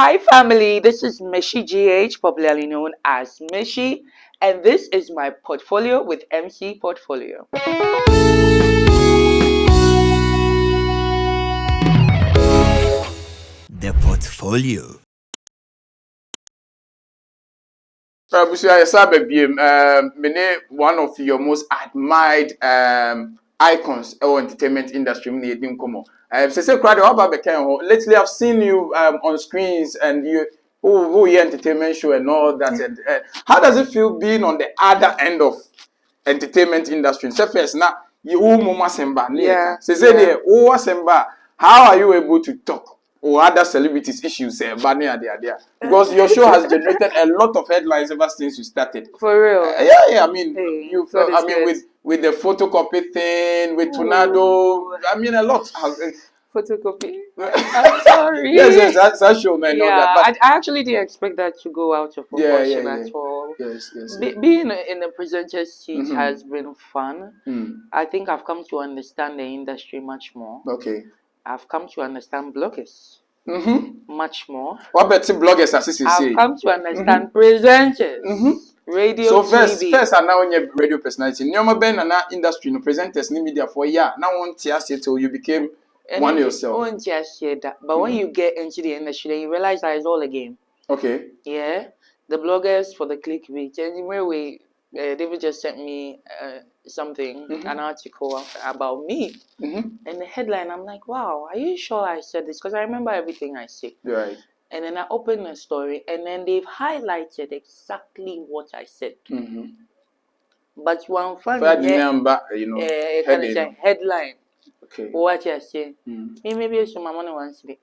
Hi family, this is Michy GH, popularly known as Michy, and this is my portfolio with MC Portfolio. The portfolio. One of your most admired icons or entertainment industry. Lately, I've seen you on screens and you your entertainment show and all that. And how does it feel being on the other end of entertainment industry? So first, now you how are you able to talk or other celebrities issues because your show has generated a lot of headlines ever since you started. For real? Yeah. I mean, with the photocopy thing, with Tornado. I mean, a lot. Photocopy? I'm sorry. yes, that show, man. Yeah, but I actually didn't expect that to go out of proportion at all. Yes. Being in the presenter's seat has been fun. I think I've come to understand the industry much more. Okay. I've come to understand bloggers much more. What about bloggers, as you say? I've come to understand presenters, radio, so TV. first, and now when you're radio personality, Nyoma Ben and that industry, presenters, new media for now one tears till you became one yourself. But when you get into the industry, then you realize that it's all a game. Okay. Yeah, the bloggers for the clickbait. Anyway, David just sent me something, an article about me, and the headline. I'm like, wow, are you sure I said this? Because I remember everything I said. Right. And then I opened the story, and then they've highlighted exactly what I said. But one funny, headline. Okay. What you say? Maybe it's my money once a day.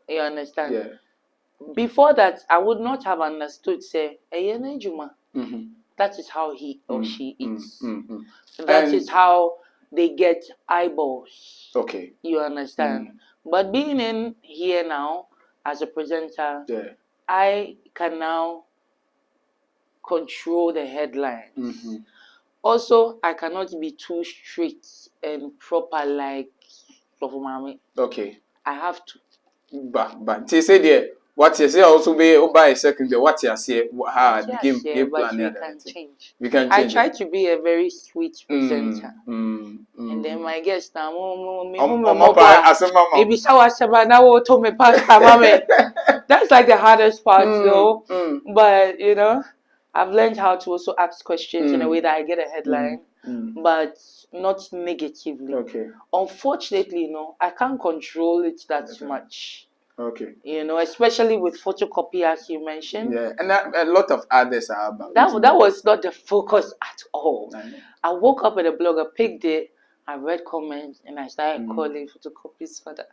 You understand? Yeah. Before that, I would not have understood. Say, that is how he or she eats. That is how they get eyeballs. Okay. You understand? But being in here now as a presenter, I can now control the headlines. Also, I cannot be too strict and proper like Mommy. Okay. I have to. But they say there. What you say also be by a second. What you say? How game plan? We can change. We can I change. try to be a very sweet presenter, and then my guest now, maybe told me that's like the hardest part, though. But you know, I've learned how to also ask questions in a way that I get a headline, but not negatively. Okay. Unfortunately, I can't control it that much. Okay. Especially with photocopy, as you mentioned. Yeah, and a lot of others are about that was not the focus at all. I woke up with a blogger, picked it, I read comments, and I started calling photocopies for that.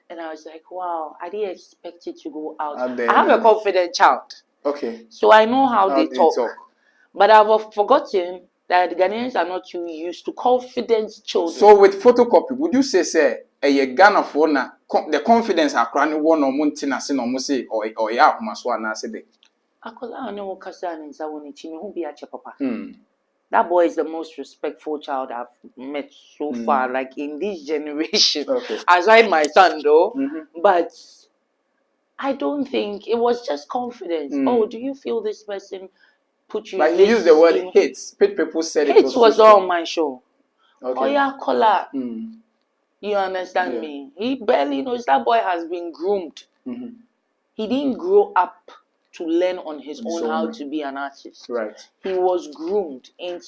And I was like, wow, I didn't expect it to go out. I have a confident child. Okay. So I know how they talk. But I've forgotten that the Ghanaians are not too used to confident children. So with photocopy, would you say a Ghana for now the confidence are crying one or Montina sin or Musi or ya Maswana said? That boy is the most respectful child I've met so far, like in this generation. Aside my son though. But I don't think it was just confidence. Oh, do you feel this person put you? But he used the word hates. People said hates was all on my show. Okay. Oh yeah, color. You understand me? He barely knows. That boy has been groomed. He didn't grow up to learn on his own how to be an artist. Right. He was groomed. And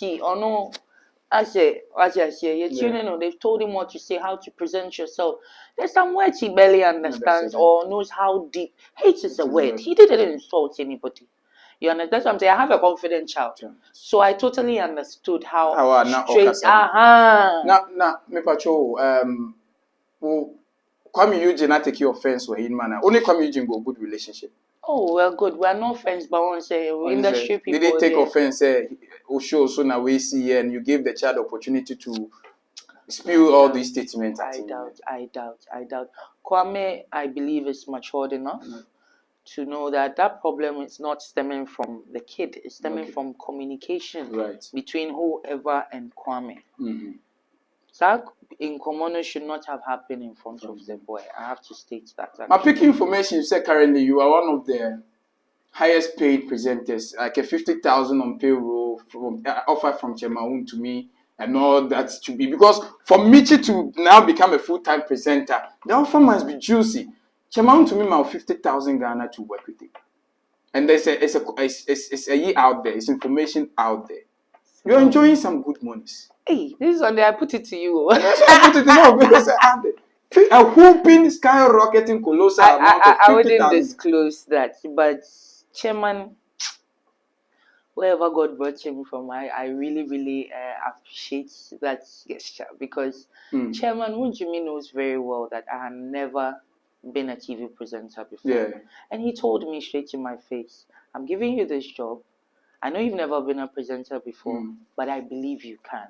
they've told him what to say, how to present yourself. There's some words he barely understands or knows how deep. Hate is a word. He didn't insult anybody. You understand? That's what I'm saying. I have a confident child. So I totally understood how straight. Now, me patrol, Kwame Eugene take your offense with him, man. Only Kwame Eugene go good relationship. Oh, well, good. We are not friends, but I want to say industry people. Did they take offense? Show so now we see and you gave the child opportunity to spew all these statements. I doubt. Kwame, I believe, is matured enough to know that problem is not stemming from the kid. It's stemming from communication between whoever and Kwame. That in Komono should not have happened in front of the boy. I have to state that. My picking information, you said currently you are one of the highest paid presenters, like a 50,000 on payroll from offer from Germain to me and all that to be, because for Michy to now become a full-time presenter, the offer must be juicy. Germain to me my 50,000 Ghana to work with him. And there's it's a year out there, it's information out there. You're enjoying some good monies. Hey, this is one day I put it to you. Yes, I put it in because a whooping skyrocketing colossal amount of 50,000. I wouldn't disclose that, but Chairman, wherever God brought him from, I really, really appreciate that gesture because Chairman Mujimi knows very well that I had never been a TV presenter before. Yeah. And he told me straight in my face, I'm giving you this job. I know you've never been a presenter before, but I believe you can.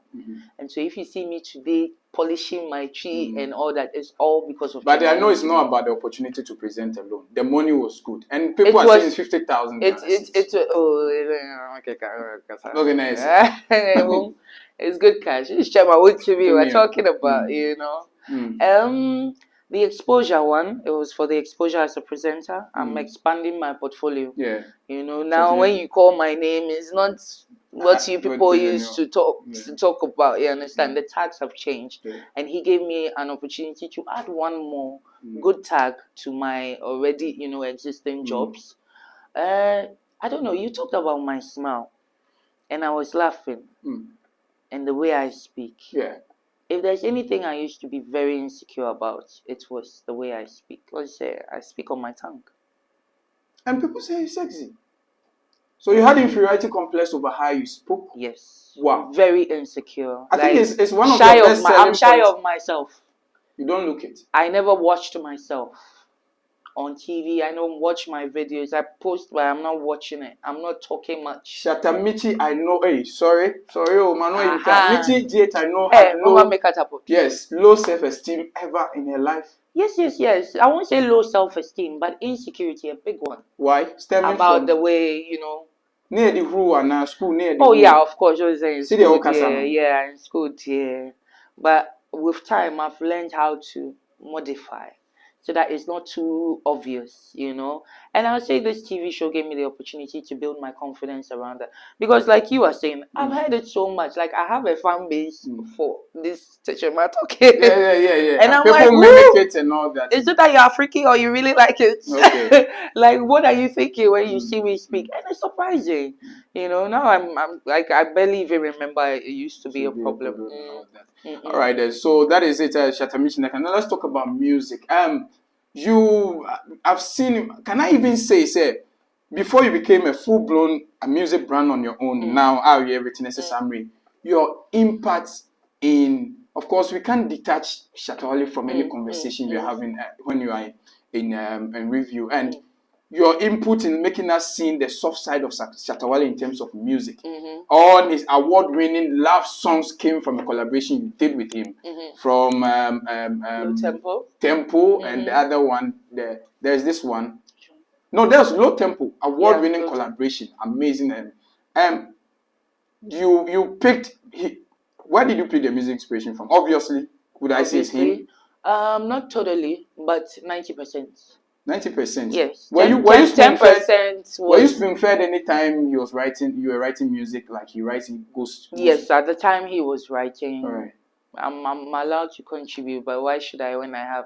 And so if you see me today polishing my tree and all that, it's all because of. But I know it's not about the opportunity to present alone. The money was good, and people are saying 50,000. It's okay, nice. It's good cash. It's Chema, what we were talking about, you know. The exposure one, it was for the exposure as a presenter. I'm expanding my portfolio. Yeah. You know, now when you call my name, it's not what you people used to talk about. You understand? The tags have changed. Yeah. And he gave me an opportunity to add one more good tag to my already, you know, existing jobs. I don't know, you talked about my smile. And I was laughing. And the way I speak. Yeah. If there's anything I used to be very insecure about, it was the way I speak. Let's say I speak on my tongue. And people say you're sexy. So you had inferiority complex over how you spoke? Yes. Wow. Very insecure. I think it's one of the best I'm shy of myself. You don't look it. I never watched myself on TV. I don't watch my videos. I post, but I'm not watching it. I'm not talking much. Shatta Michy, I know. Hey, sorry, oh man, Michy GH, I know. Yes, low self-esteem ever in her life. Yes. I won't say low self-esteem, but insecurity, a big one. Why? Stemming about from the way, you know. Near the who are now school near the. Oh yeah, of course. I was saying school, yeah, in school, yeah. But with time, I've learned how to modify, so that it's not too obvious, you know. And I'll say this TV show gave me the opportunity to build my confidence around that. Because like you were saying, I've heard it so much. Like I have a fan base for this teacher matter. Okay. Yeah. And I'm people like, mimic it and all that. Is it that you're freaky or you really like it? Okay. Like what are you thinking when you see me speak? And it's surprising. You know, now I'm like I barely even remember it used to be a problem. All right, then. So that is it, Shatta Michy. Now let's talk about music. I've seen. Can I even say, before you became a full-blown music brand on your own, now how you everything is a summary. Your impact in, of course, we can't detach Shatta Wale from any conversation we're having when you are in review and. Your input in making us see the soft side of Shatta Wale in terms of music. All his award-winning love songs came from a collaboration you did with him. From Tempo and the other one. There's this one. No, there's Low Tempo. Award-winning collaboration. Amazing. And you picked. Where did you pick the music inspiration from? Obviously, would I say it's him? Not totally, but 90%. 90%. Yes. Were you 10%? Were you spoon-fed anytime you were writing music like he writes in ghost? Yes, at the time he was writing. All right. I'm allowed to contribute, but why should I when I have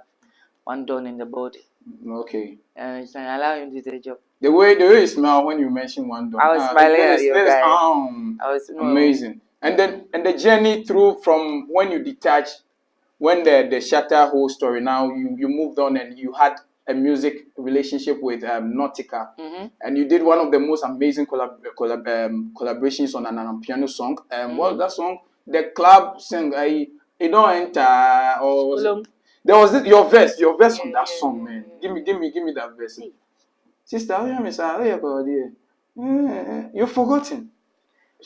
one done in the body? Okay. And so I allow him to do the job. The way you smile when you mention one done. I was smiling at you guys. I was amazing. And then the journey through from when you detached, when the Shatta whole story. Now you moved on and you had a music relationship with Nautica, and you did one of the most amazing collaborations on an piano song. What was that song? The club sang I don't enter or there was your verse on that song, man. Give me that verse. Sister, you've forgotten.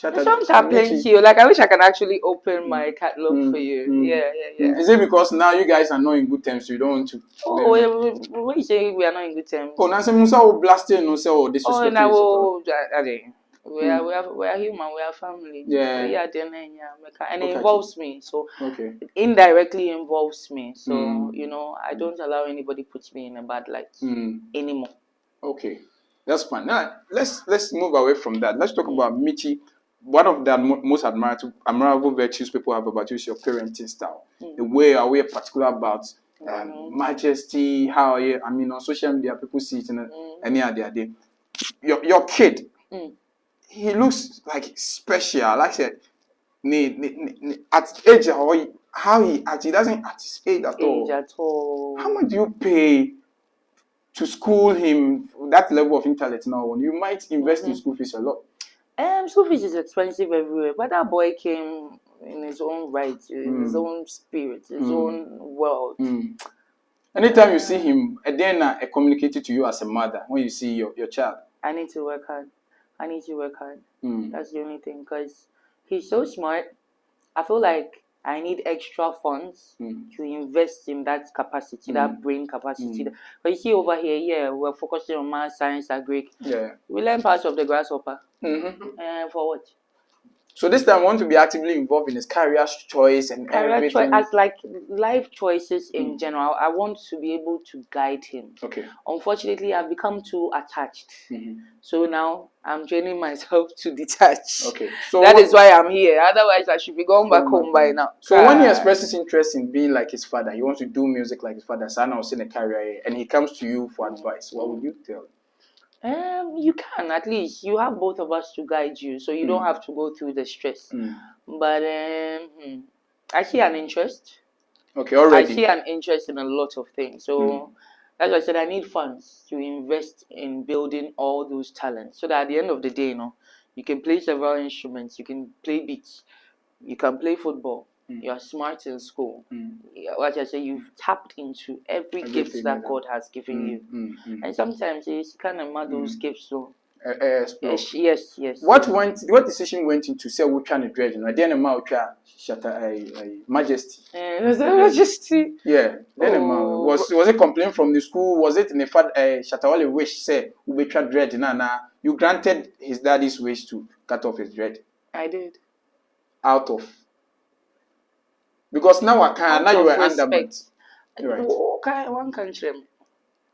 The songs are plenty. Like I wish I can actually open my catalog for you. Yeah. Is it because now you guys are not in good terms, so you don't want to? When you say we are not in good terms? Oh, now some will blast no say or disrespect. Oh, now We are human. We are family. Yeah. We are then, and Okay. it involves me. So Okay. it indirectly involves me. So Mm. I don't allow anybody put me in a bad light anymore. Okay, that's fine. Now let's move away from that. Let's talk about Michy. One of the most admirable virtues people have about you is your parenting style. The way are we particular about Majesty, how are you? I mean, on social media, people see it in any other day. Your kid, he looks like special. Like I said, at age or how he acts, he doesn't act his age at all. How much do you pay to school him that level of intellect now? You might invest in school fees a lot. School fees is expensive everywhere, but that boy came in his own right, in his own spirit, his own world. Anytime you see him, then communicated to you as a mother when you see your child. I need to work hard. That's the only thing, because he's so smart. I feel like I need extra funds to invest in that capacity, that brain capacity. But you see over here, we're focusing on math, science, agric. Yeah. We learn parts of the grasshopper. For what? So this time I want to be actively involved in his career choice and everything. As like life choices in general, I want to be able to guide him. Okay. Unfortunately, I've become too attached. So now I'm training myself to detach. Okay. So that is why I'm here. Otherwise, I should be going back home by now. So when he expresses interest in being like his father, he wants to do music like his father, Sana was in a career, and he comes to you for advice, what would you tell him? You can, at least you have both of us to guide you, so you don't have to go through the stress. But I see an interest. Okay, already. I see an interest in a lot of things. So as I said, I need funds to invest in building all those talents, so that at the end of the day, you can play several instruments, you can play beats, you can play football. You are smart in school. Like I say, you've tapped into every gift that God has given you. And sometimes you kind of mad those gifts. So yes. What decision went into say we trying to dread? At the end of Shatta Majesty. Majesty. Yeah. Then was it complaint from the school? Was it in the fact Shatta Wale wish say we try dread? You granted his daddy's wish to cut off his dread. I did. Out of. Because now now you are undermined. Right. Okay, one country.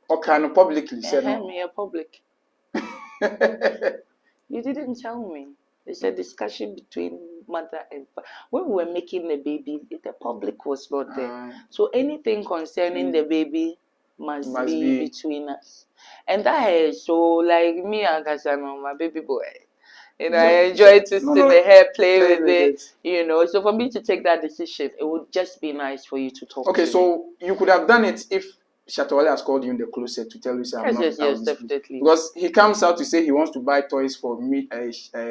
Okay, publicly said no. Me a public. You didn't tell me. There's a discussion between mother and father. When we were making the baby, the public was not there. So anything concerning the baby must be between us. And that is so like me and Kasano, my baby boy. I enjoy to sit the hair, play with it. So for me to take that decision, it would just be nice for you to talk to me. So you could have done it if Shatta Wale has called you in the closet to tell you yes, definitely. Because he comes out to say he wants to buy toys for me,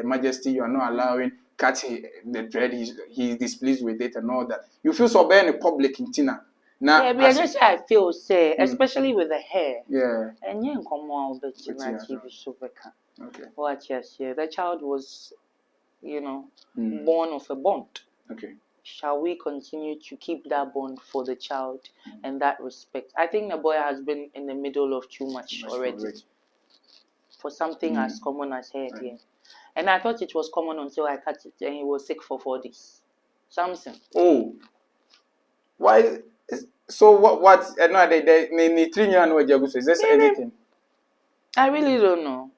Majesty. You are not allowing cut the dread. He's displeased with it and all that. You feel so bad in the public in Tina. Now, just I feel say, especially with the hair. Yeah. And you come on, but you know, TV show. Okay. What yes, the child was, born of a bond. Okay. Shall we continue to keep that bond for the child and that respect? I think the boy has been in the middle of too much already. For something as common as hair here. And I thought it was common until I cut it and he was sick for 4 days. Something. Oh. Why? So what? No, is there anything? I really don't know.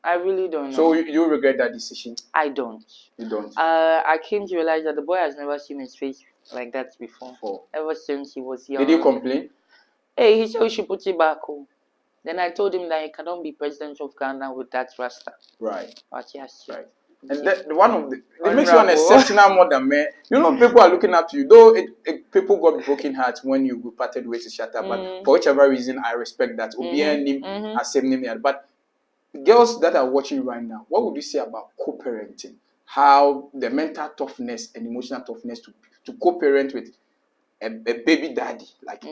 So you regret that decision? I don't. You don't? I came to realize that the boy has never seen his face like that before. Ever since he was young. Did he complain? Hey, he said we should put it back home. Then I told him that he cannot be president of Ghana with that rasta. Right. But yes. Right. And it makes you an exceptional mother, man. People are looking up to you. Though people got broken hearts when you parted ways with Shatta, but for whichever reason, I respect that. But girls that are watching right now, what would you say about co-parenting? How the mental toughness and emotional toughness to co-parent with a baby daddy? Like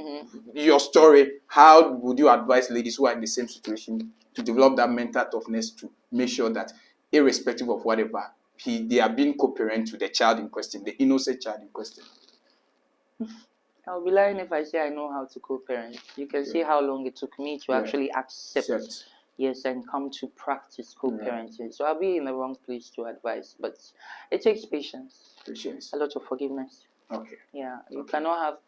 your story, how would you advise ladies who are in the same situation to develop that mental toughness to make sure that irrespective of whatever, they are being co-parent to the child in question, the innocent child in question? I'll be lying if I say I know how to co-parent. You can see how long it took me to actually accept Yes, and come to practice co-parenting. So I'll be in the wrong place to advise, but it takes patience. A lot of forgiveness. Okay. Yeah, you cannot have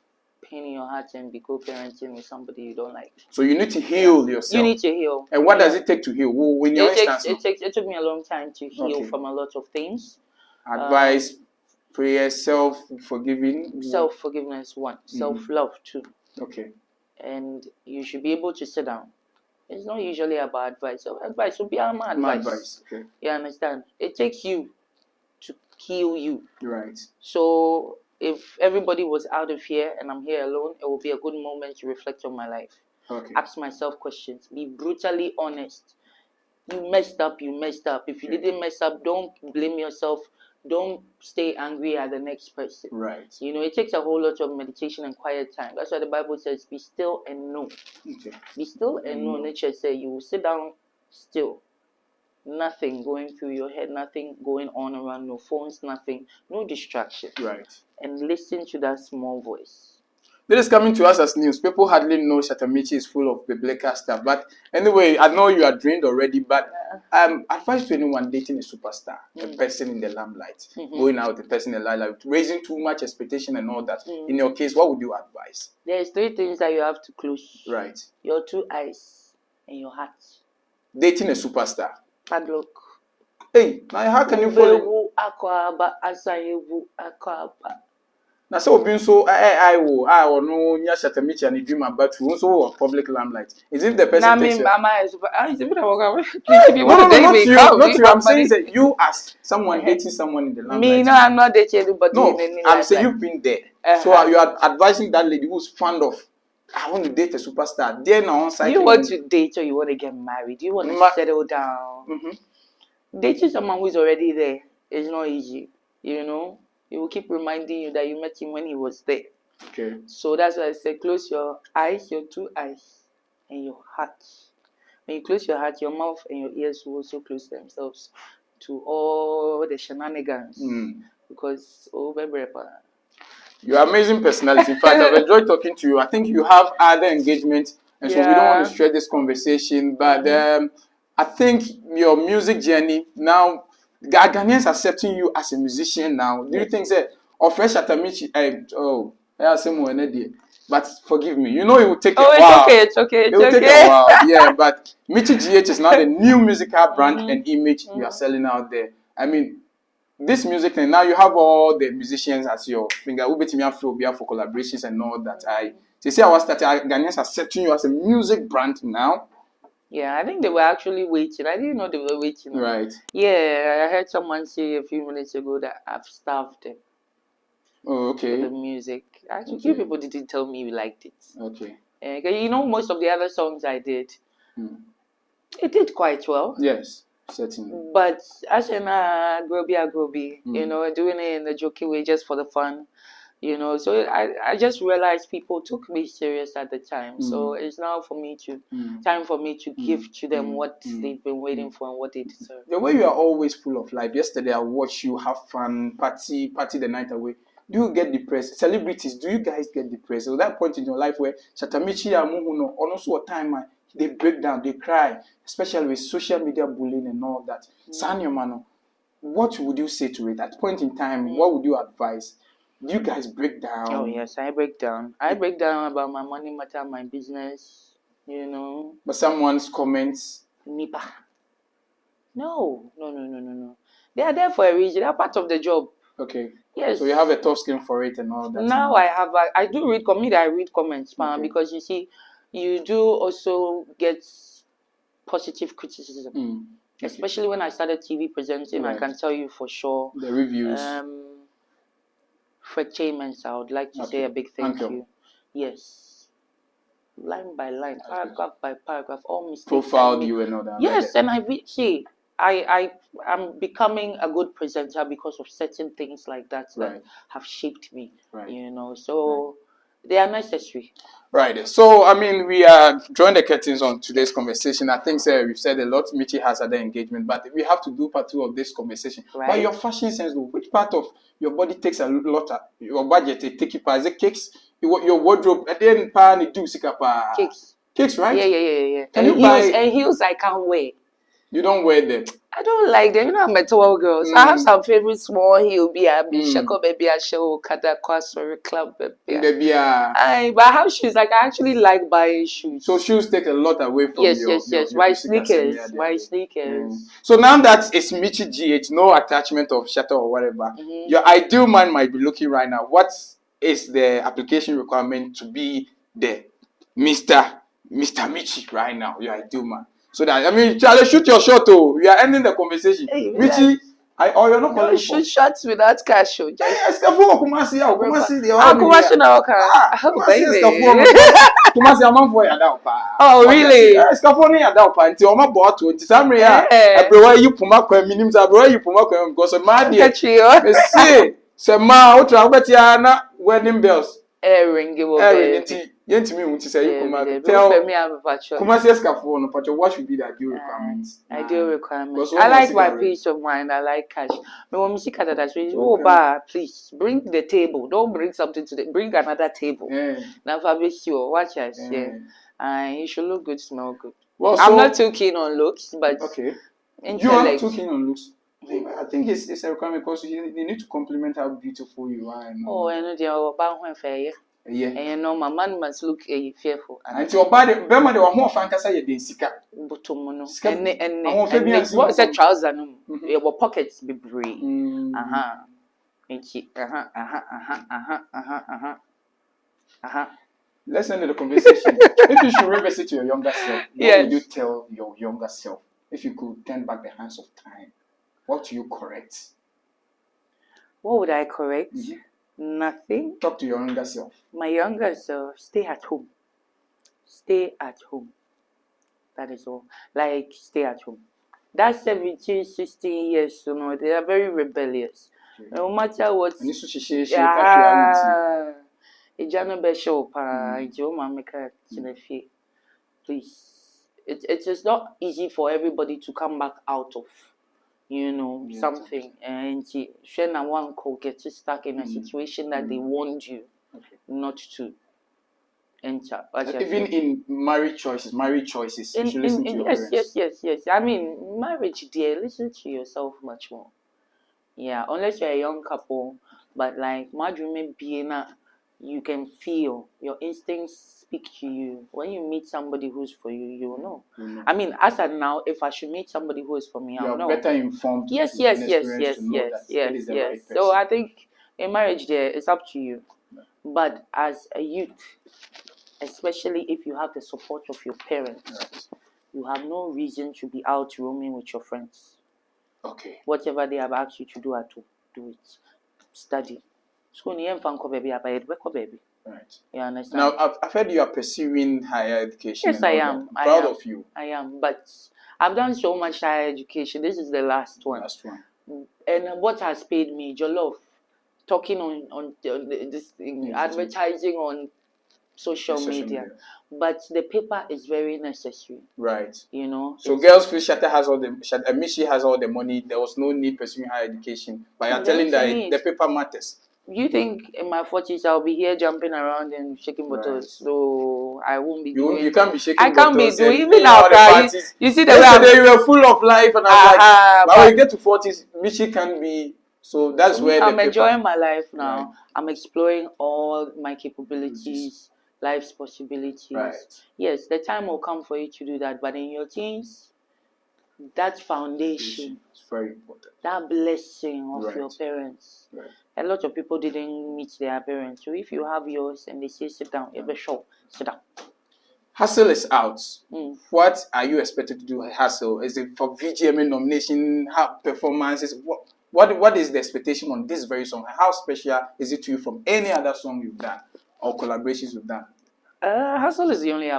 pain in your heart and be co-parenting with somebody you don't like. So you need to heal yourself. You need to heal. And what does it take to heal? In your instance, it took me a long time to heal from a lot of things. Advice, prayer, self-forgiving. Self-forgiveness, one. Self-love, two. Okay. And you should be able to sit down. It's not usually about advice. So advice will be our advice. Okay. You understand? It takes you to heal you. Right. So if everybody was out of here and I'm here alone, it will be a good moment to reflect on my life. Okay. Ask myself questions. Be brutally honest. You messed up, you messed up. If you didn't mess up, don't blame yourself. Don't stay angry at the next person. Right. You know, it takes a whole lot of meditation and quiet time. That's why the Bible says, be still and know. Okay. Be still and know. Nature says you will sit down still. Nothing going through your head, nothing going on around, no phones, nothing, no distraction. Right. And listen to that small voice. This is coming to us as news. People hardly know Shatta Michy is full of biblical stuff. But anyway, I know you are drained already. But advice to anyone dating a superstar, a person in the limelight, going out, a person in the limelight, raising too much expectation and all that. In your case, what would you advise? There's three things that you have to close. Right. Your two eyes and your heart. Dating a superstar. Padlock. Hey, now how can you follow? Now, so being so I will know Shatta Michy and dream about you also public limelight. Is if the person takes not you. I'm saying that you as someone dating someone in the limelight. Me, no, I'm not dating anybody. No, I'm saying you've been there. So you are advising that lady who's fond of, I want to date a superstar. Then on side, you want to date or you want to get married? You want to settle down? Dating someone who's already there is not easy. You know. He will keep reminding you that you met him when he was there. Okay. So that's why I say close your eyes, your two eyes, and your heart. When you close your heart, your mouth and your ears will also close themselves to all the shenanigans. Because, you're an amazing personality. In fact, I've enjoyed talking to you. I think you have other engagements, and so we don't want to stretch this conversation. But I think your music journey now, Ghanaians accepting you as a musician now. Do you think that fresh Shatta Michy? But forgive me, you know it will take a while. It's okay. It will take a while, yeah. But Michy GH is now the new musical brand and image you are selling out there. I mean, this music thing, now you have all the musicians as your finger. We bet me for collaborations and all that. They say I was starting Ghanaians accepting you as a music brand now. Yeah, I think they were actually waiting. I didn't know they were waiting. Right. Yeah, I heard someone say a few minutes ago that I've starved them. Oh, okay. For the music. Actually, few people didn't tell me we liked it. Okay. You know, most of the other songs I did, it did quite well. Yes, certainly. But as in Groby, you know, doing it in the jokey way just for the fun. You know, so I just realized people took me serious at the time. So it's now for me to time for me to give to them what they've been waiting for and what they deserve. The way you are always full of life. Yesterday I watched you have fun, party the night away. Do you get depressed? Celebrities, do you guys get depressed? At that point in your life where Shatta Michy and also a time they break down, they cry, especially with social media bullying and all that. Sanyo Mano, what would you say to it? At that point in time, what would you advise? Do you guys break down? Oh yes, I break down. I break down about my money matter, my business, you know. But someone's comments? Nipa. No. They are there for a reason. They are part of the job. Okay. Yes. So you have a tough skin for it and all that. Now I do read comments, because you see, you do also get positive criticism. Especially when I started TV presenting, I can tell you for sure. The reviews. Fred Chamens, I would like to say a big thank you. Yes. Line by line, paragraph by paragraph, all mistakes. Profiled you and all that. Yes, and I'm becoming a good presenter because of certain things like that that have shaped me. Right. You know, so they are necessary. Right. So, I mean, we are drawing the curtains on today's conversation. I think, we've said a lot. Michy has other engagement, but we have to do part 2 of this conversation. Right. But your fashion sense, which part of your body takes a lot of your budget? Take it as it cakes, your wardrobe, and then pan it do sikapa. Cakes. Kicks, right? Yeah. Can And you buy? And heels I can't wear. You don't wear them. I don't like them. You know, I'm a tall girl. So I have some favorite small heel. Be a shako baby a show kada kwasori club baby. But I have shoes. Like I actually like buying shoes. So shoes take a lot away from your White sneakers. White sneakers. So now that it's Michy GH, no attachment of Shatta or whatever, your ideal man might be looking right now. What is the application requirement to be the Mr. Michy right now? Your ideal man. So that, I mean, Charlie, shoot your shot, oh. We are ending the conversation. Hey, Michy, you're not calling shoot shots without cash. Kumasi now, Kumasi, I'm for your doubt. Oh, really? Escafoni ya doubt. Until I'm about 20. Samri, everywhere you puma minimum, everywhere you puma because a man, say, ma, what Albetiana wedding bells. Ring Yentimi won't say you tell Kumasi Escafon, but what should be the ideal requirements? Ideal requirements. I like my peace of mind. I like cash. But when we that, please bring the table. Don't bring something to bring another table. Now, Fabio, watch us. You should look good, smell good. Well, I'm not too keen on looks, but you are not too keen on looks. I think it's a requirement because you need to compliment how beautiful you are. Oh, I know they are about one fair. Yeah, and you know, my man must look fearful. And your body, Bema, they were more fantasy than Sika. Botomono. And what's a trouser? Your pockets be brave. Let's end the conversation. If you should revisit your younger self, what would you tell your younger self? If you could turn back the hands of time, what do you correct? What would I correct? Nothing. Talk to your younger self. My younger self, stay at home. Stay at home. That is all. Like, stay at home. That's 17, 16 years, you know, they are very rebellious. No matter what. Please. It is not easy for everybody to come back out of. You know, something, and one could get stuck in a situation that they want you not to enter. Even in marriage choices, you should listen to your parents. Yes. I mean, marriage, dear, listen to yourself much more. Yeah, unless you're a young couple, but like, marriage being you can feel your instincts speak to you. When you meet somebody who's for you, you will know. I mean, as of now, if I should meet somebody who is for me, I'll know. You're better informed. Yes. So I think in marriage, there it's up to you. But as a youth, especially if you have the support of your parents, you have no reason to be out roaming with your friends. Okay. Whatever they have asked you to do at home, do it. Study. Right. You understand? Now, I've heard you are pursuing higher education. Yes, I am. I'm proud of you. I am, but I've done so much higher education. This is the last one. And what has paid me, Jollof, talking on this thing, advertising on social media. But the paper is very necessary. Right. You know. So girls feel Shatta has all the Michy has all the money. There was no need pursuing higher education. But you're telling that the paper matters. You think in my 40s I'll be here jumping around and shaking bottles, so I won't be doing. You can't be shaking bottles. I can't be doing even now. You see the way yesterday you were full of life, and I'm like, when you get to 40s, Michy can be. So that's where I'm enjoying my life now. Right. I'm exploring all my capabilities, life's possibilities. Right. Yes, the time will come for you to do that, but in your teens, that foundation is very important. That blessing of your parents. Right. A lot of people didn't meet their parents. So if you have yours and they say sit down, you'll be sure, sit down. Hustle is out. What are you expected to do at Hustle? Is it for VGMA nomination, performances? What is the expectation on this very song? How special is it to you from any other song you've done or collaborations you've done? Hustle is the only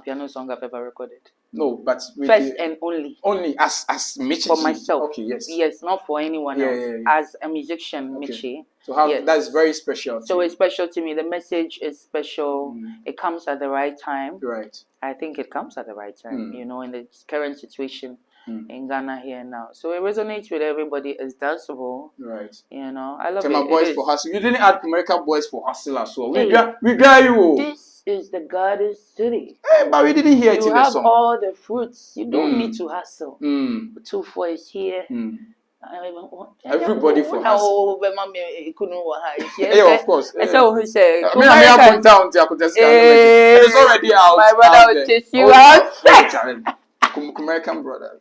piano song I've ever recorded. No, but first and only. Only as Michy for myself. Okay, yes. Yes, not for anyone else. As a musician, Michy. So that's very special. So it's special to me. The message is special. It comes at the right time. Right. I think it comes at the right time. You know, in the current situation in Ghana here now. So it resonates with everybody. It's danceable. Right. You know, I love Tema it. Boys for Hustle. You didn't add American Boys for Hustle as well. We got you. is the Garden City. Hey, but we didn't hear it You in the have song. all the fruits. You don't need to hustle. 2-4 is here. Everybody for us. Yeah, of course. I said, who said, I mean, I'm down to it's already out. My brother will chase you out. American brother.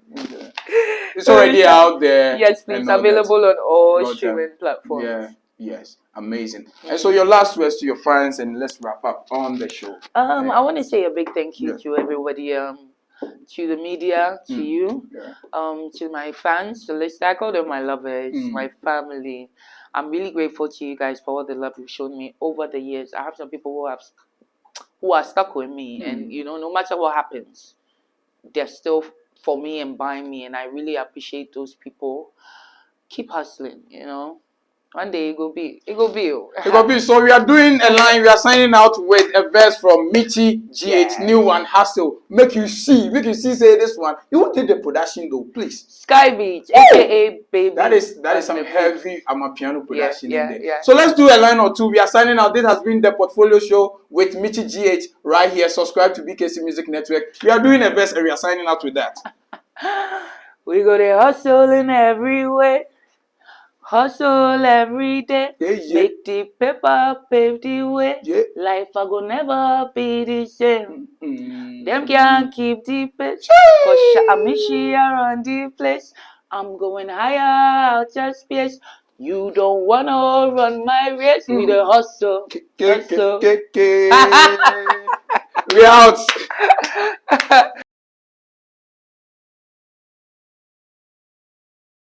It's already out there. Yes, please. Available on all streaming platforms. Yeah. Yes. Amazing. And so your last words to your fans, and let's wrap up on the show. I want to say a big thank you to everybody. To the media, to you, to my fans, to listeners, I call them my lovers, my family. I'm really grateful to you guys for all the love you've shown me over the years. I have some people who are stuck with me, and no matter what happens, they're still for me and by me, and I really appreciate those people. Keep hustling, One day it will be. So we are doing a line. We are signing out with a verse from Michy GH, new one, Hustle. Make you see, say this one. You did the production though, please. Sky Beach, aka Baby. That is some heavy piano production in there. Yeah. So let's do a line or two. We are signing out. This has been the Portfolio Show with Michy GH right here. Subscribe to BKC Music Network. We are doing a verse and we are signing out with that. We go to hustle in every way. Hustle every day, make the paper pave the way. Life I go never be the same. Them can't keep the pace, cause Michy around the place. I'm going higher out your space. You don't wanna run my race with a hustle. We out.